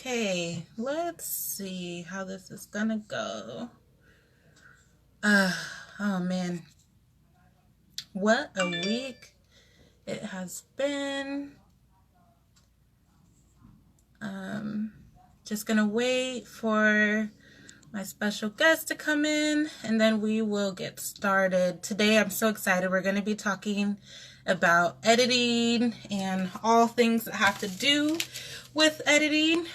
Okay, let's see how this is gonna go. Oh man, what a week it has been. Um, just gonna wait for my special guest to come in and then we will get started. Today I'm so excited. We're gonna be talking about editing and all things that have to do with editing.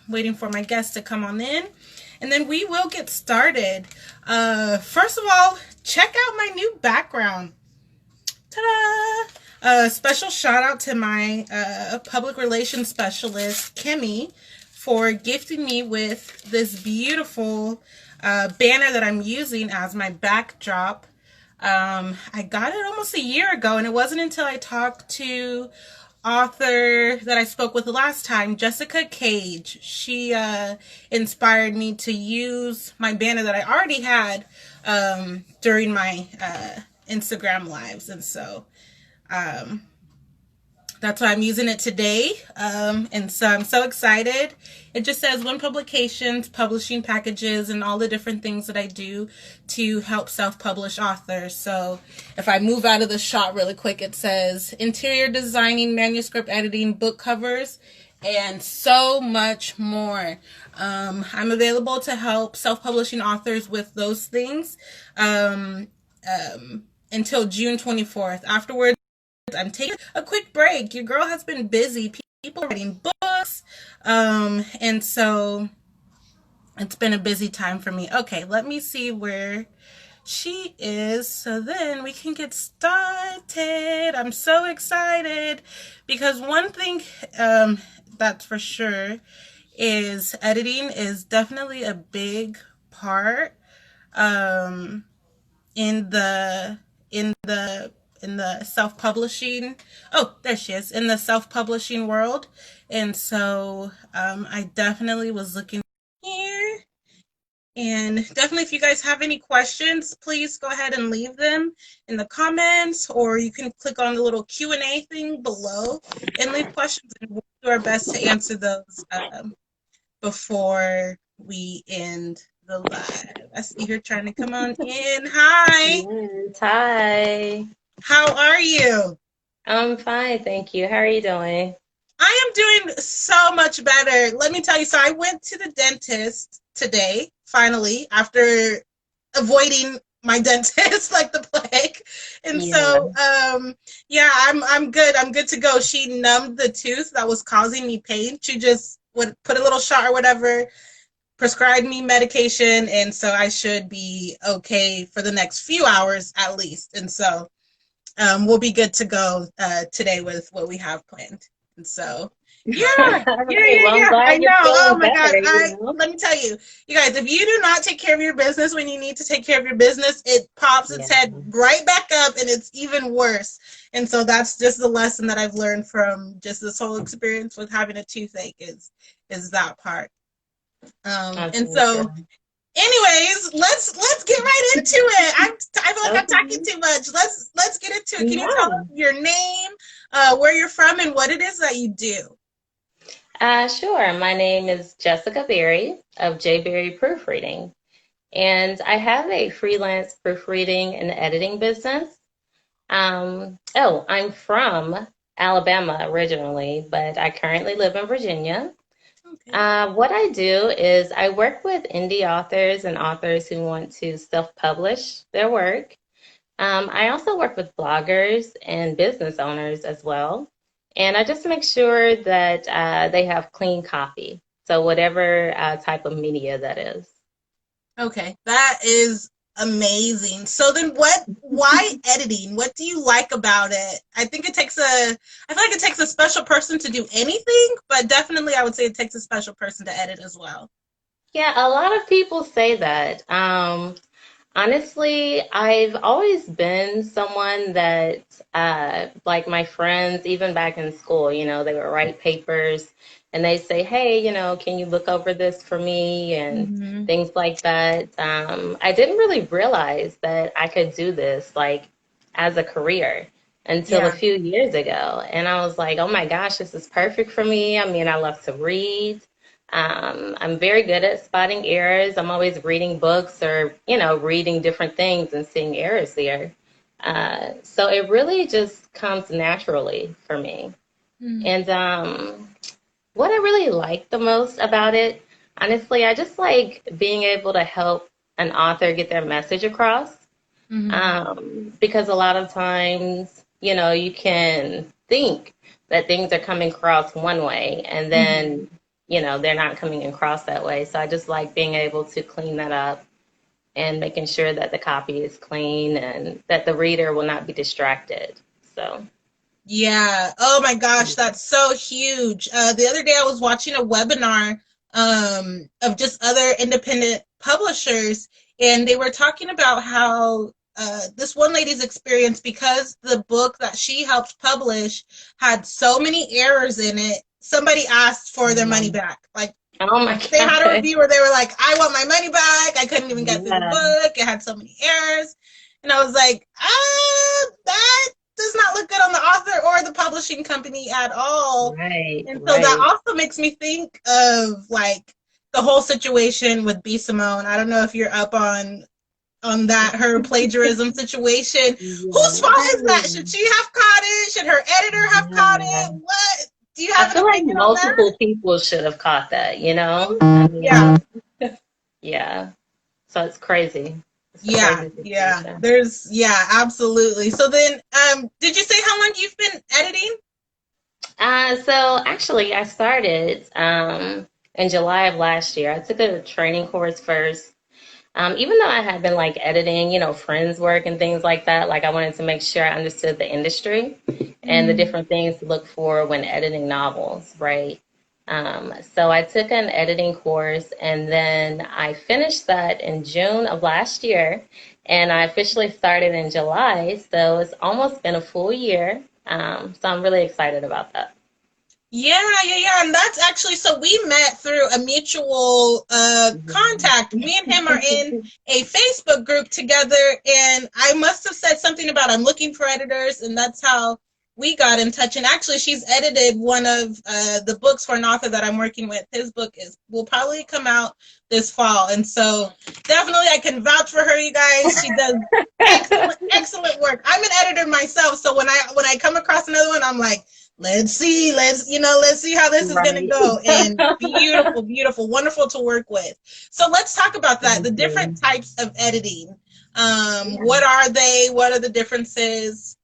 Waiting for my guest to come on in and then we will get started. First of all, check out my new background. Ta-da! Special shout out to my public relations specialist, Kimmy, for gifting me with this beautiful banner that I'm using as my backdrop. I got it almost a year ago, and it wasn't until I talked to author that I spoke with the last time, Jessica Cage. She inspired me to use my banner that I already had during my Instagram lives, and so that's why I'm using it today. And so I'm so excited. It just says Winn Publications, publishing packages, and all the different things that I do to help self-publish authors. So if I move out of the shot really quick, it says interior designing, manuscript editing, book covers, and so much more. I'm available to help self-publishing authors with those things until June 24th. Afterwards, I'm taking a quick break. Your girl has been busy. People are writing books. And so it's been a busy time for me. Okay, let me see where she is so then we can get started. I'm so excited because one thing that's for sure is editing is definitely a big part in the self-publishing. Oh, there she is, in the self-publishing world. And so I definitely was looking here. And definitely, if you guys have any questions, please go ahead and leave them in the comments, or you can click on the little Q&A thing below and leave questions, and we'll do our best to answer those before we end the live. I see her trying to come on in. Hi. Yes, hi. How are you? I'm fine, thank you. How are you doing? I am doing so much better. Let me tell you. So I went to the dentist today, finally, after avoiding my dentist like the plague. And Yeah. so yeah, I'm good. I'm good to go. She numbed the tooth that was causing me pain. She just would put a little shot or whatever, prescribed me medication, and so I should be okay for the next few hours at least. And so we'll be good to go today with what we have planned. And so, yeah, All yeah, right. yeah, Well, I'm yeah. I glad know. you're Oh feeling my God. better, you know? Let me tell you, you guys, if you do not take care of your business when you need to take care of your business, it pops its Yeah. head right back up and it's even worse. And so that's just the lesson that I've learned from just this whole experience with having a toothache is that part. That's And so so true. anyways, let's get right into it. I feel like I'm talking Okay. too much. Let's get into it. Can you tell us No. your name, where you're from, and what it is that you do? Sure. My name is Jessica Berry of J Berry Proofreading, and I have a freelance proofreading and editing business. I'm from Alabama originally, but I currently live in Virginia. Okay. What I do is I work with indie authors and authors who want to self-publish their work. I also work with bloggers and business owners as well. And I just make sure that they have clean copy. So whatever type of media that is. Okay, that is amazing. So then why editing? What do you like about it? I feel like it takes a special person to do anything, but definitely I would say it takes a special person to edit as well. Yeah, a lot of people say that. Honestly, I've always been someone that, like my friends, even back in school, they would write papers and they say, hey, can you look over this for me and Mm-hmm. things like that. I didn't really realize that I could do this like as a career until a Yeah. few years ago. And I was like, oh my gosh, this is perfect for me. I mean, I love to read. I'm very good at spotting errors. I'm always reading books or, reading different things and seeing errors there. So it really just comes naturally for me. Mm-hmm. And what I really like the most about it, honestly, I just like being able to help an author get their message across. Because a lot of times, you can think that things are coming across one way and then, they're not coming across that way. So I just like being able to clean that up and making sure that the copy is clean and that the reader will not be distracted. So, Yeah. Oh my gosh, that's so huge. The other day I was watching a webinar of just other independent publishers, and they were talking about how this one lady's experience, because the book that she helped publish had so many errors in it, somebody asked for their money back. oh my Like they had a God. review where they were like, I want my money back. I couldn't even get through the Yeah, book. It had so many errors. And I was like, that does not look good on the author or the publishing company at all. right, And so that right. also makes me think of like the whole situation with B. Simone. I don't know if you're up on that, her plagiarism situation. Whose Yeah. fault is that? Should she have caught it? Should her editor have caught Yeah. it? What? Do you I have an feel like opinion on that? multiple people should have caught that, you know? Mm-hmm. I Yeah. mean, yeah. So it's crazy. It's a Yeah, crazy yeah. situation. Yeah, absolutely. So then, did you say how long you've been editing? So actually, I started in July of last year. I took a training course first. Even though I had been like editing, friends' work and things like that, like I wanted to make sure I understood the industry and the Mm-hmm. different things to look for when editing novels, right? So I took an editing course and then I finished that in June of last year and I officially started in July. So it's almost been a full year. So I'm really excited about that. Yeah, yeah, yeah. And that's actually, so we met through a mutual contact. Me and him are in a Facebook group together, and I must have said something about I'm looking for editors, and that's how we got in touch. And actually, she's edited one of the books for an author that I'm working with. His book is will probably come out this fall, and so definitely I can vouch for her, you guys. She does excellent, excellent work. I'm an editor myself, so when I come across another one, I'm like, let's see how this is going to Right. go. And beautiful, beautiful, wonderful to work with. So let's talk about that, the different types of editing. What are they? What are the differences?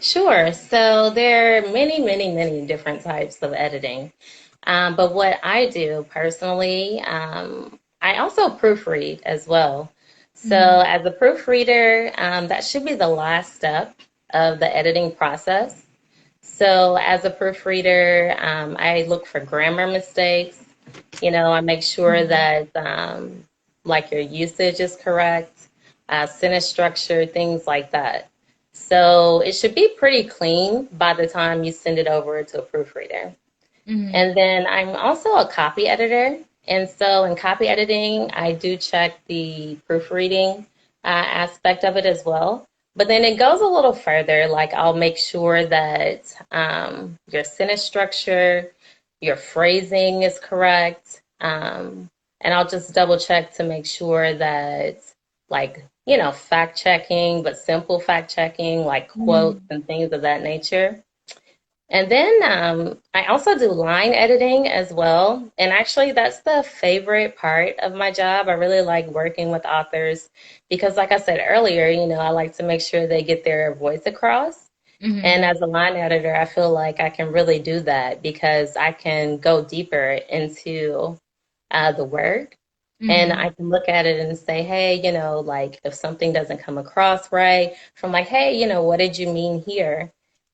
Sure. So there are many, many, many different types of editing. But what I do personally, I also proofread as well. So Mm-hmm. as a proofreader, that should be the last step of the editing process. So as a proofreader, I look for grammar mistakes. I make sure that like your usage is correct, sentence structure, things like that. So it should be pretty clean by the time you send it over to a proofreader. Mm-hmm. And then I'm also a copy editor. And so in copy editing, I do check the proofreading aspect of it as well. But then it goes a little further. Like I'll make sure that your sentence structure, your phrasing is correct. And I'll just double check to make sure that, like, fact checking, but simple fact checking, like quotes Mm-hmm. and things of that nature. And then I also do line editing as well. And actually, that's the favorite part of my job. I really like working with authors because, like I said earlier, I like to make sure they get their voice across. Mm-hmm. And as a line editor, I feel like I can really do that because I can go deeper into the work. And Mm-hmm. I can look at it and say, hey, like if something doesn't come across right, from like, hey, what did you mean here?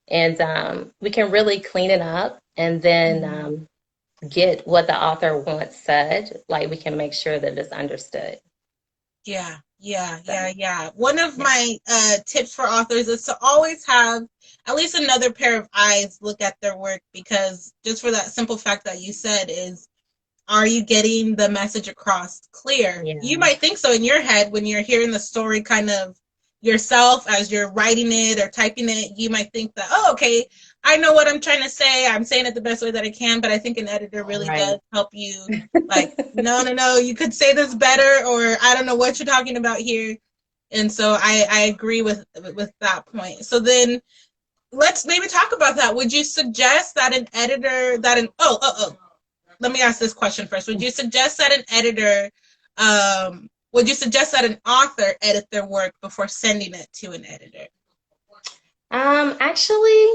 And we can really clean it up and then Mm-hmm. get what the author wants said. Like we can make sure that it's understood. Yeah, yeah, So, yeah, yeah. One of yeah. my tips for authors is to always have at least another pair of eyes look at their work, because just for that simple fact that you said is, are you getting the message across clear? You Yeah. might think so in your head when you're hearing the story kind of yourself as you're writing it or typing it. You might think that, oh, okay, I know what I'm trying to say. I'm saying it the best way that I can, but I think an editor really does Right. help you. Like, no, no, no, you could say this better, or I don't know what you're talking about here. And so I agree with that point. So then let's maybe talk about that. Would you suggest that an editor that an let me ask this question first. Would you suggest that an editor would you suggest that an author edit their work before sending it to an editor? Actually,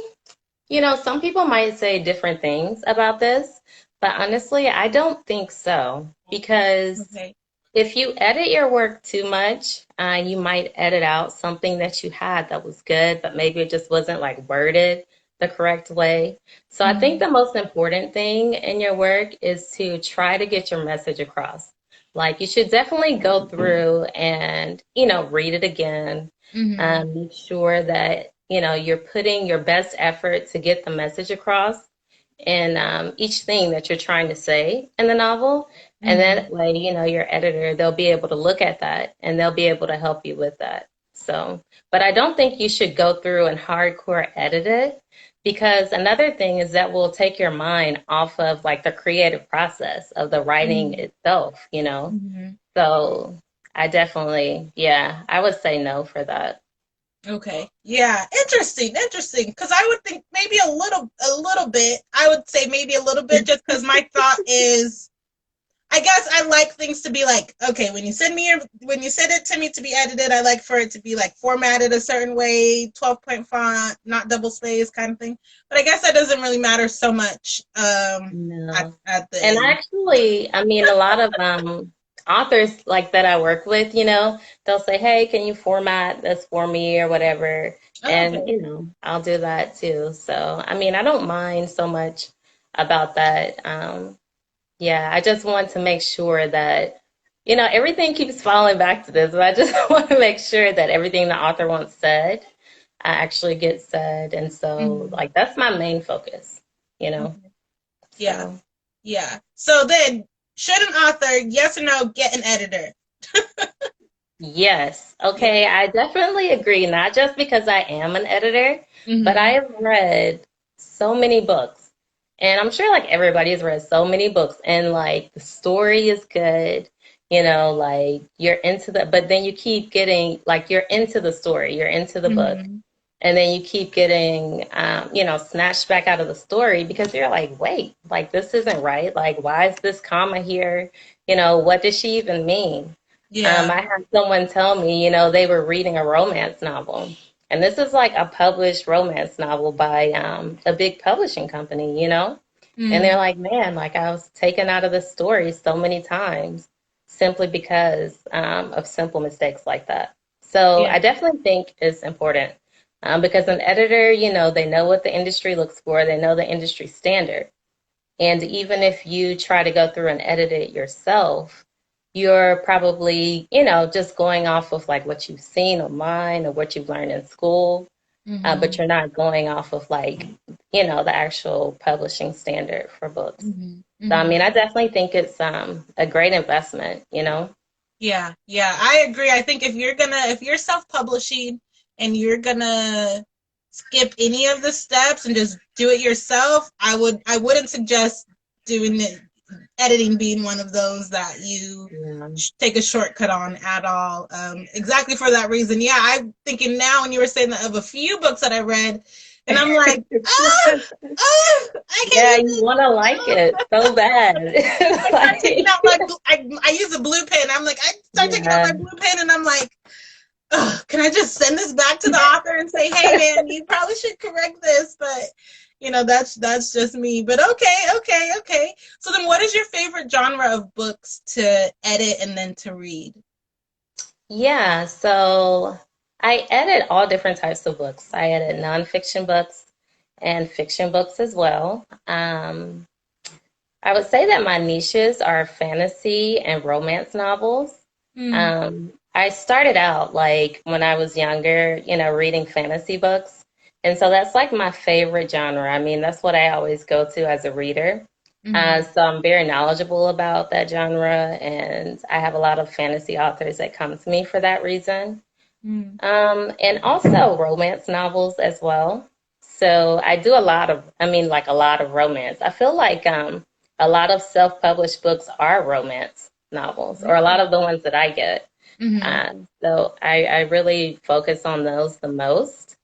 some people might say different things about this, but honestly, I don't think so. Because Okay. if you edit your work too much, you might edit out something that you had that was good, but maybe it just wasn't like worded the correct way. So I think Mm-hmm. the most important thing in your work is to try to get your message across. Like you should definitely go through and, read it again. Mm-hmm. Make sure that, you're putting your best effort to get the message across in each thing that you're trying to say in the novel. And Mm-hmm. that way, your editor, they'll be able to look at that and they'll be able to help you with that. So, but I don't think you should go through and hardcore edit it because another thing is that will take your mind off of like the creative process of the writing itself. Mm-hmm. So I definitely, yeah, I would say no for that. Okay. Yeah. Interesting. Interesting. Because I would think maybe a little bit. I would say maybe a little bit, just because my thought is, I guess I like things to be like, okay, when you send it to me to be edited, I like for it to be like formatted a certain way, 12-point font, not double space kind of thing. But I guess that doesn't really matter so much No. at the And end. actually, I mean, a lot of authors like that I work with, they'll say, "Hey, can you format this for me or whatever?" Oh, And, okay. I'll do that too. So, I mean, I don't mind so much about that. Yeah, I just want to make sure that, everything keeps falling back to this, but I just want to make sure that everything the author wants said actually gets said. And so, Mhm. like, that's my main focus, you know. Okay. Yeah. So. Yeah. So then, should an author, yes or no, get an editor? Yes. Yeah. Okay. I definitely agree. Not just because I am an editor, but I Mm-hmm. have read so many books. And I'm sure like everybody has read so many books and like the story is good, like you're into but then you keep getting like you're into the story, you're into the book. Mm-hmm. And then you keep getting, snatched back out of the story because you're like, wait, like this isn't right. Like, why is this comma here? What does she even mean? Yeah. I had someone tell me, they were reading a romance novel. And this is like a published romance novel by a big publishing company. And they're Mm. like, man, like I was taken out of the story so many times simply because of simple mistakes like that. So Yeah. I definitely think it's important because an editor, they know what the industry looks for, they know the industry standard. And even if you try to go through and edit it yourself, you're probably, just going off of like what you've seen online or what you've learned in school, but Mm-hmm. you're not going off of like, the actual publishing standard for books. Mm-hmm. So, I Mm-hmm. mean, I definitely think it's a great investment. Yeah, yeah, I agree. I think if you're self-publishing and you're gonna skip any of the steps and just do it yourself, I wouldn't suggest doing it, editing being one of those that you Yeah. take a shortcut on at all. Exactly for that reason. Yeah, I'm thinking now when you were saying that of a few books that I read, and I'm like, I can't Yeah, you even. want to like it so bad. I start taking Like, out my I use a blue pen. I'm like I start taking out yeah. my blue pen and I'm like, ugh, can I just send this back to the author and say, hey man, you probably should correct this, but that's just me. But okay, okay, okay. So then, what is your favorite genre of books to edit and then to read? Yeah, so I edit all different types of books. I edit nonfiction books and fiction books as well. I would say that my niches are fantasy and romance novels. Mm, I started out like when I was younger, reading fantasy books. And so that's like my favorite genre. I mean, that's what I always go to as a reader. mm-hmm, So I'm very knowledgeable about that genre, and I have a lot of fantasy authors that come to me for that reason. mm, And also romance novels as well. So I do a lot of, like a lot of romance. I feel like a lot of self-published books are romance novels, or a lot of the ones that I get. Mm-hmm. So I really focus on those the most.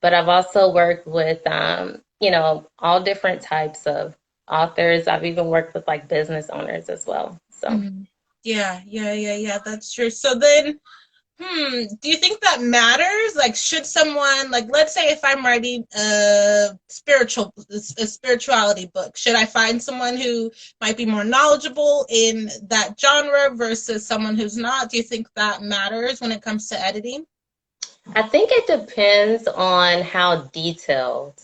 But I've also worked with, all different types of authors. I've even worked with like business owners as well. So Mm-hmm. Yeah, yeah, yeah, yeah, that's true. So then, do you think that matters? Like, should someone, like, let's say if I'm writing a spirituality book, should I find someone who might be more knowledgeable in that genre versus someone who's not? Do you think that matters when it comes to editing? I think it depends on how detailed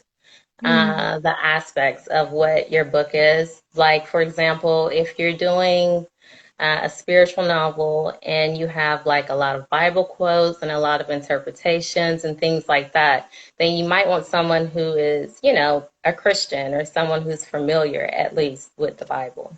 Mm-hmm. the aspects of what your book is. Like, for example, if you're doing a spiritual novel and you have like a lot of Bible quotes and a lot of interpretations and things like that, then you might want someone who is, a Christian or someone who's familiar at least with the Bible,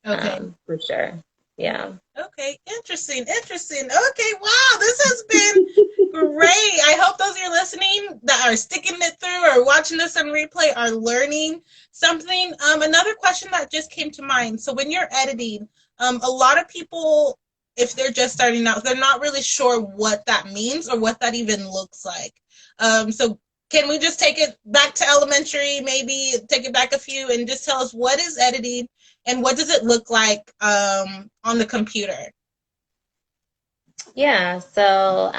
Okay. for sure. Yeah. Okay, interesting, interesting. Okay, wow, this has been great. I hope those of you listening that are sticking it through or watching this on replay are learning something. Another question that just came to mind. So when you're editing, a lot of people, if they're just starting out, they're not really sure what that means or what that even looks like. So can we just take it back to elementary, maybe take it back a few and just tell us what is editing and what does it look like on the computer? Yeah. So,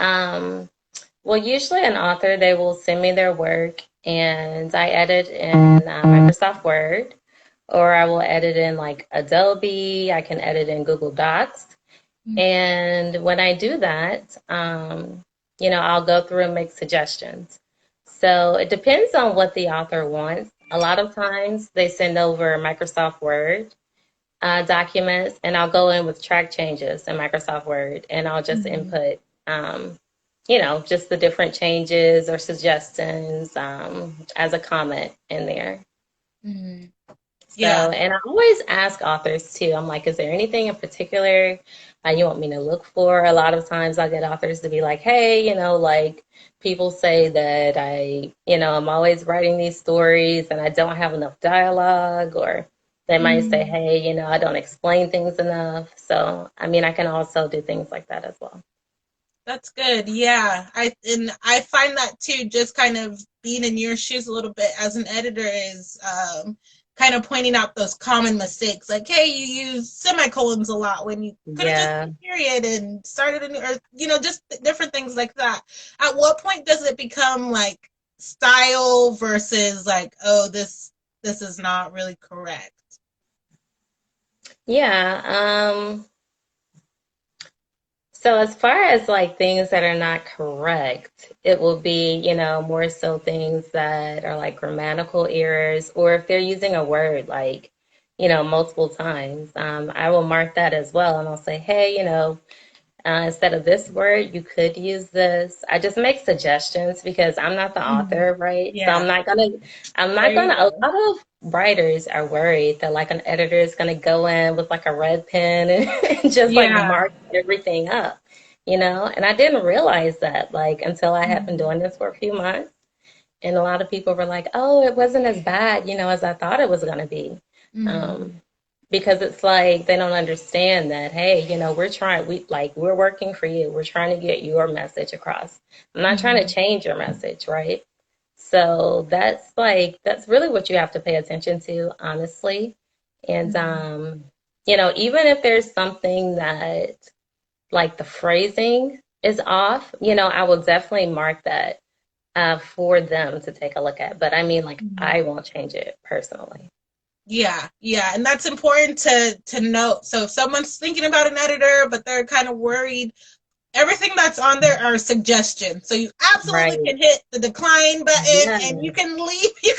well, usually an author, they will send me their work and I edit in Microsoft Word, or I will edit in like Adobe. I can edit in Google Docs. And when I do that, I'll go through and make suggestions. So it depends on what the author wants. A lot of times they send over Microsoft Word documents, and I'll go in with track changes in Microsoft Word, and I'll just Mm-hmm. input, just the different changes or suggestions as a comment in there. Mm-hmm. So, Yeah. and I always ask authors too. I'm like, is there anything in particular you want me to look for? A lot of times I get authors to be like, hey, like people say that I'm always writing these stories and I don't have enough dialogue, or they might say, Mm-hmm. hey, I don't explain things enough. So, I can also do things like that as well. That's good. Yeah. I find that too, just kind of being in your shoes a little bit as an editor is kind of pointing out those common mistakes. Like, hey, you use semicolons a lot when you could have just Yeah. put period and started a new, or just different things like that. At what point does it become like style versus like, oh, this is not really correct? Yeah. So as far as like things that are not correct, it will be, more so things that are like grammatical errors, or if they're using a word like, multiple times, I will mark that as well. And I'll say, hey, instead of this word, you could use this. I just make suggestions because I'm not the Mm-hmm. author, right? So Yeah. I'm There not you gonna, a go. lot of writers are worried that like an editor is gonna go in with like a red pen and just like Yeah. mark everything up, And I didn't realize that like until I had been Mm-hmm. doing this for a few months. And a lot of people were like, oh, it wasn't as bad, as I thought it was gonna be. Mm-hmm. Um, because it's like they don't understand that, hey, we're working for you, we're trying to get your message across. I'm not trying to Mm-hmm. change your message, right? So that's really what you have to pay attention to, honestly. And Mm-hmm. even if there's something that like the phrasing is off, I will definitely mark that for them to take a look at, but like Mm-hmm. I won't change it personally. Yeah, yeah, and that's important to note. So if someone's thinking about an editor, but they're kind of worried, everything that's on there are suggestions. So you absolutely Right. can hit the decline button, Yeah. and you can leave. You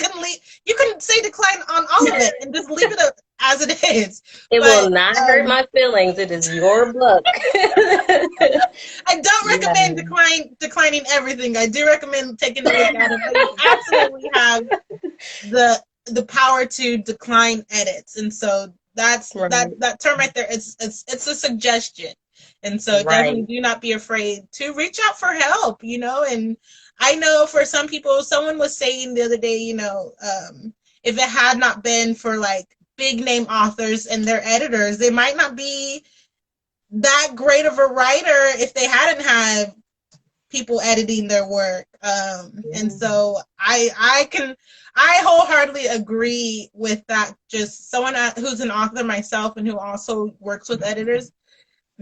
can say decline on all of it, and just leave it as it is. It But will not hurt my feelings. It is your book. I don't Yeah. recommend declining everything. I do recommend taking a look at it, but you absolutely have the power to decline edits, and so Right. that term right there. It's a suggestion, and so definitely Right. do not be afraid to reach out for help. And I know for some people, someone was saying the other day, if it had not been for like big name authors and their editors, they might not be that great of a writer if they hadn't had people editing their work. And so I wholeheartedly agree with that. Just someone who's an author myself and who also works with editors.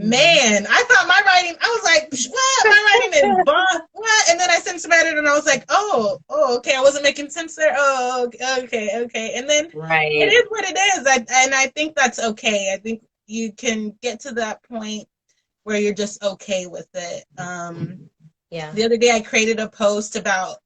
Man, I thought my writing, I was like, what? My writing is bomb. What? And then I sent some editor and I was like, oh, okay. I wasn't making sense there. Oh, okay. And then it is what it is. And I think that's okay. I think you can get to that point where you're just okay with it. The other day I created a post about,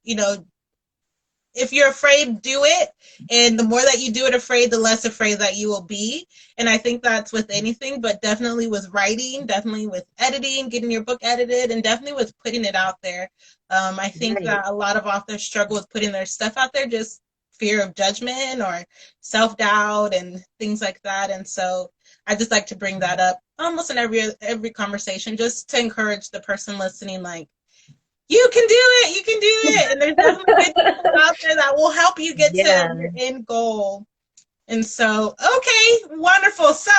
if you're afraid, do it. And the more that you do it afraid, the less afraid that you will be. And I think that's with anything, but definitely with writing, definitely with editing, getting your book edited, and definitely with putting it out there. I think that a lot of authors struggle with putting their stuff out there, just fear of judgment or self-doubt and things like that. And so I just like to bring that up almost in every conversation, just to encourage the person listening, like, you can do it. And there's definitely good people out there that will help you get to your end goal. And so, okay, wonderful. So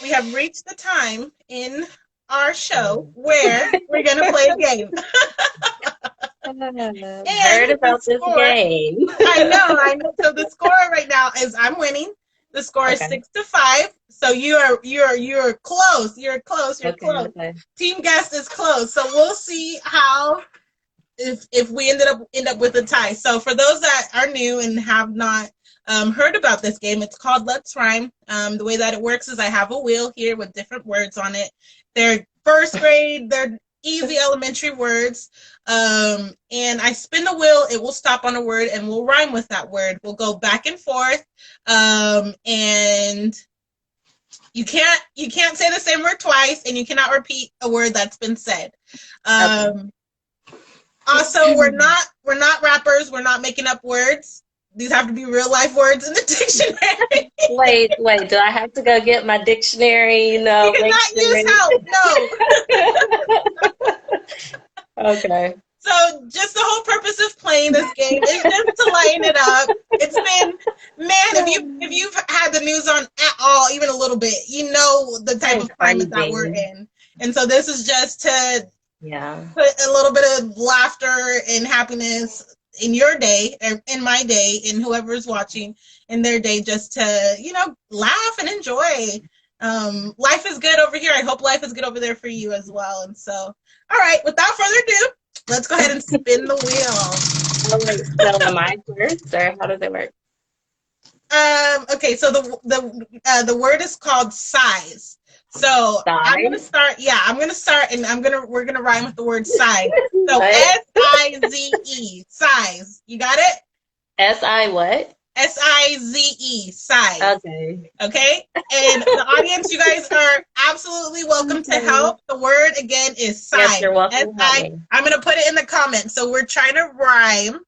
we have reached the time in our show where we're going to play a game. Heard about this game. I know. So the score right now is I'm winning. The score is 6-5. So you're close. You're close. Okay. Team guest is close. So we'll see how if we end up with a tie. So for those that are new and have not heard about this game, it's called Let's Rhyme. The way that it works is I have a wheel here with different words on it. They're first grade. They're easy elementary words. And I spin the wheel. It will stop on a word and we'll rhyme with that word. We'll go back and forth. And you can't say the same word twice, and you cannot repeat a word that's been said. Also, we're not rappers. We're not making up words. These have to be real life words in the dictionary. Wait. Do I have to go get my dictionary? You cannot use help. No. Okay. So just the whole purpose of playing this game is just to lighten it up. It's been, man, if you've had the news on at all, even a little bit, you know the type of climate that we're in. And so this is just to put a little bit of laughter and happiness in your day, or in my day, and whoever's watching in their day, just to, laugh and enjoy. Life is good over here. I hope life is good over there for you as well. And so, all right, without further ado, let's go ahead and spin the wheel. So am I first, or how does it work? Okay, so the word is called size. So I'm gonna start. Yeah, I'm gonna start, and we're gonna rhyme with the word size. So S-I-Z-E, size. You got it? S-I what? S-I-Z-E, size. Okay. Okay? And the audience, you guys are absolutely welcome to help. The word again is size. Yes, you're welcome. I'm going to put it in the comments. So we're trying to rhyme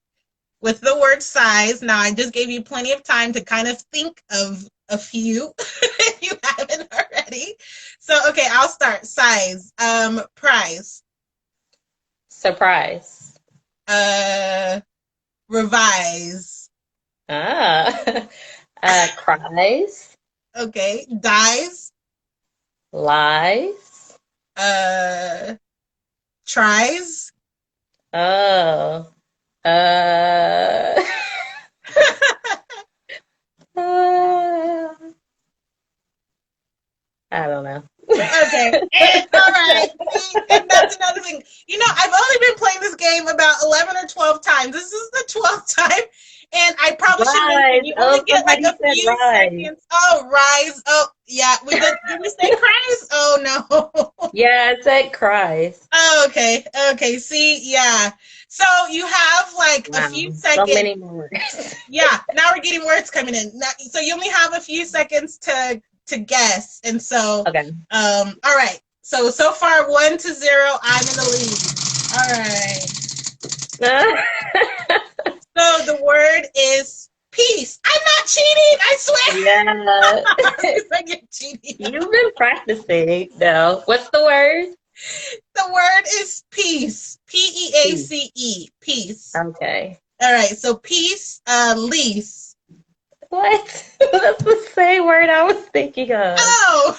with the word size. Now, I just gave you plenty of time to kind of think of a few if you haven't already. So, okay, I'll start. Size. Prize. Surprise. Revise. Cries. Okay. Dies. Lies. Tries. Oh. I don't know. Okay. And, all right. And that's another thing. I've only been playing this game about 11 or 12 times. This is the 12th time. And I probably should mention you only get like a few seconds. Oh, rise. Oh, yeah. Did we say cries? Oh, no. Yeah, it said cries. Oh, okay. Okay. See, yeah. So you have like a few seconds. So many more words. Yeah. Now we're getting words coming in. So you only have a few seconds to guess. And so, okay. All right. So far 1-0, I'm in the lead. All right. So the word is peace. I'm not cheating, I swear. Yeah. Like you're cheating. You've been practicing, though. What's the word? The word is peace. Peace. Peace. Peace. Okay. All right. So peace, lease. What? That's the same word I was thinking of. Oh,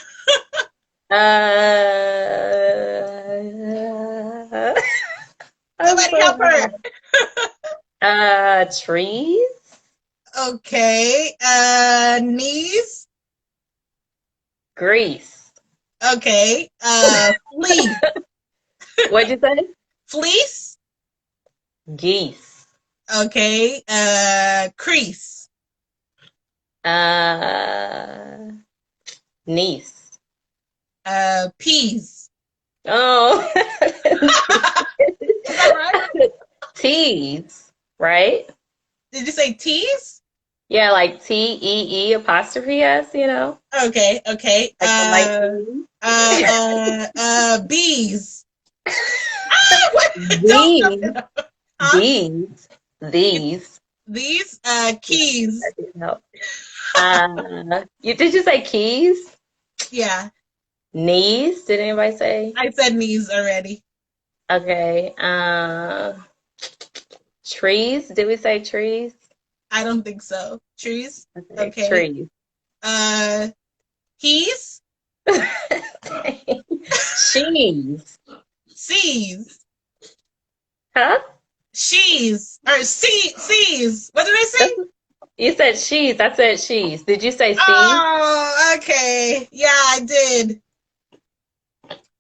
I'm somebody so help her. bad. Trees? Okay. Knees. Grease. Okay. Fleece. What'd you say? Fleece. Geese. Okay. Crease. Uh, Niece. Peas. Oh. Is that right? Tease, right? Did you say teas? Yeah, like Tee apostrophe S, you know? Okay. Okay. Like the light green. Bees. Ah, what? Don't stop These, it. Huh? these. These Yeah, keys. that didn't help. Did you say keys? Yeah, Knees? Did anybody say? I said knees already. Okay. Trees? Did we say trees? I don't think so. Trees. Okay, Okay. trees. Uh, keys. Cheese. C's. Huh? She's or C's. What did I say? That's, you said cheese. I said cheese. Did you say C? Oh, okay. Yeah, I did.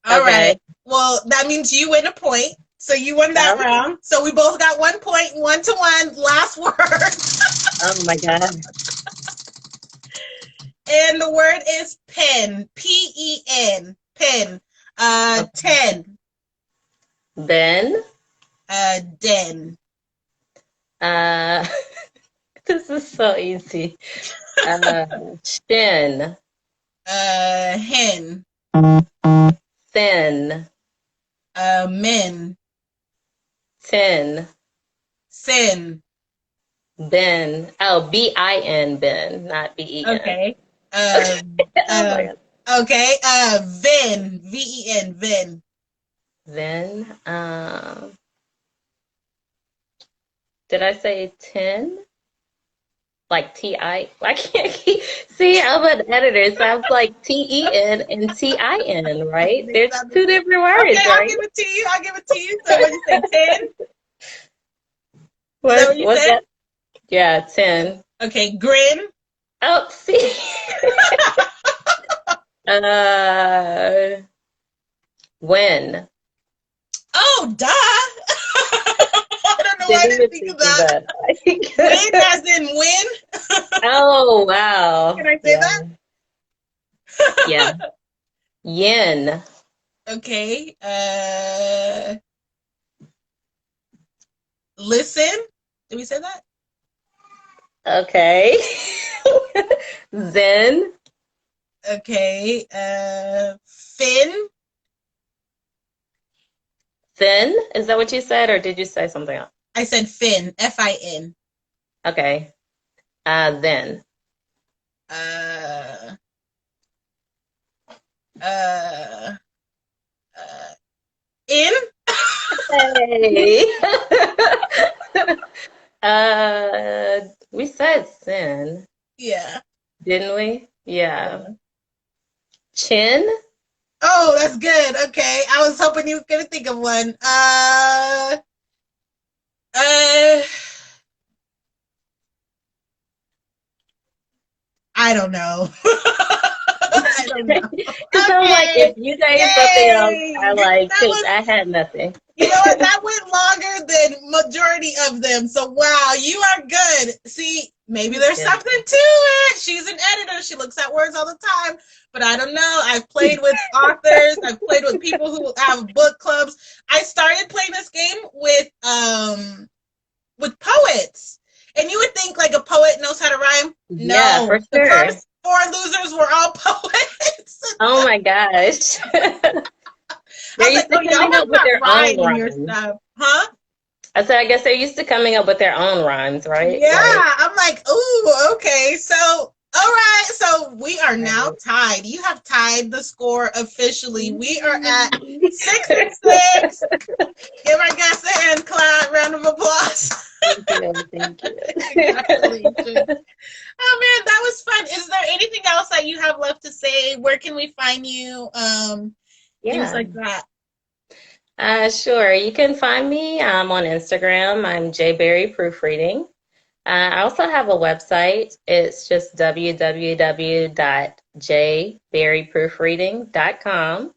All right. Okay. Well, that means you win a point. So you won that Oh, round. So we both got 1 point, 1-1. Last word. oh my God. And the word is pen. Pen. Pen. Okay. 10. Ben. Den. Uh, this is so easy. Shin. Hen. Thin. Men. Tin. Sin. Ben. Oh, bin. Ben, not Ben. Okay. Uh, Oh my uh, God. okay. Ven. Ven. Ven. Then, did I say 10? Like T-I? I can't keep, see, I'm an editor. It sounds like T-E-N and T-I-N, right? There's two different Okay, words, I'll right? give it to you. I'll give it to you. So what did you say? 10? Is that what you What's said? that? Yeah, 10. Okay. Grin. Oh, see. Uh, when? Oh, duh. I don't know why I Didn't didn't even think of think of that. that. Win as in win. Oh, Can wow. I say Yeah, that? yeah. Yen. Okay. Listen. Did we say that? Okay. Zen. Okay. Fin. Thin. Is that what you said, or did you say something else? I said fin. Fin. Okay. Then. Uh. Uh. uh in. Hey. We said sin, Yeah. didn't we? Yeah. Yeah. Chin. Oh, that's good. Okay. I was hoping you were gonna think of one. Uh. I don't know. I don't know. Because I'm like, if Okay. you say something else, Yay. I like, That because was, I had nothing. you know what? That went longer than majority of them. So wow, you are good. See, maybe there's Yeah. something to it. She's an editor. She looks at words all the time. But I don't know. I've played with authors. I've played with people who have book clubs. I started playing this game with poets. And you would think like a poet knows how to rhyme. Yeah, for No. The sure. first four losers were all poets. Oh my gosh. I They're was like, used oh, to y'all coming have up with not their own rhyme in your rhymes. stuff. Huh? I said, I guess they're used to coming up with their own rhymes, right? Yeah. Like, I'm like, ooh, okay. So All right, so we are now Right. tied. You have tied the score officially. We are at 6-6. Give our guests a hand clap, round of applause. Thank you. Thank you. Congratulations. Oh man, that was fun. Is there anything else that you have left to say? Where can we find you? Things Yeah. like that. Sure. You can find me on Instagram. I'm Berry Proofreading. I also have a website. It's just www.jberryproofreading.com.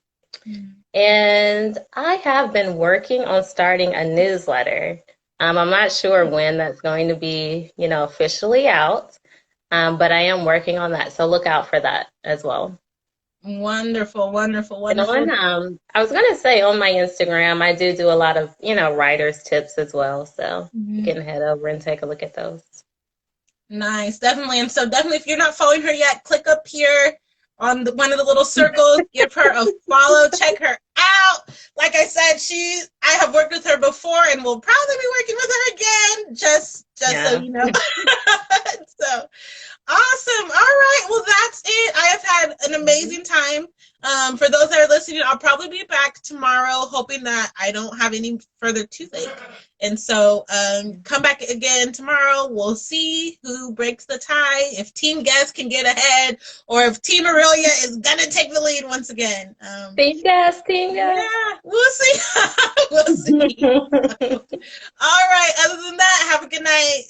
And I have been working on starting a newsletter. I'm not sure when that's going to be, officially out, but I am working on that. So look out for that as well. Wonderful, wonderful, And wonderful. I was going to say on my Instagram, I do a lot of, writer's tips as well. So you Mhm. can head over and take a look at those. Nice, definitely. And so definitely, if you're not following her yet, click up here on one of the little circles, give her a follow, check her out. Like I said, I have worked with her before and will probably be working with her again, just so Yeah. you know. So awesome. All right. Well, that's it. I have had an amazing time. For those that are listening, I'll probably be back tomorrow, hoping that I don't have any further toothache. And so come back again tomorrow. We'll see who breaks the tie, if Team Guest can get ahead, or if Team Arilia is going to take the lead once again. Team gas, team gas. Yeah, we'll see. We'll see. All right. Other than that, have a good night.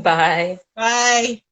Bye. Bye.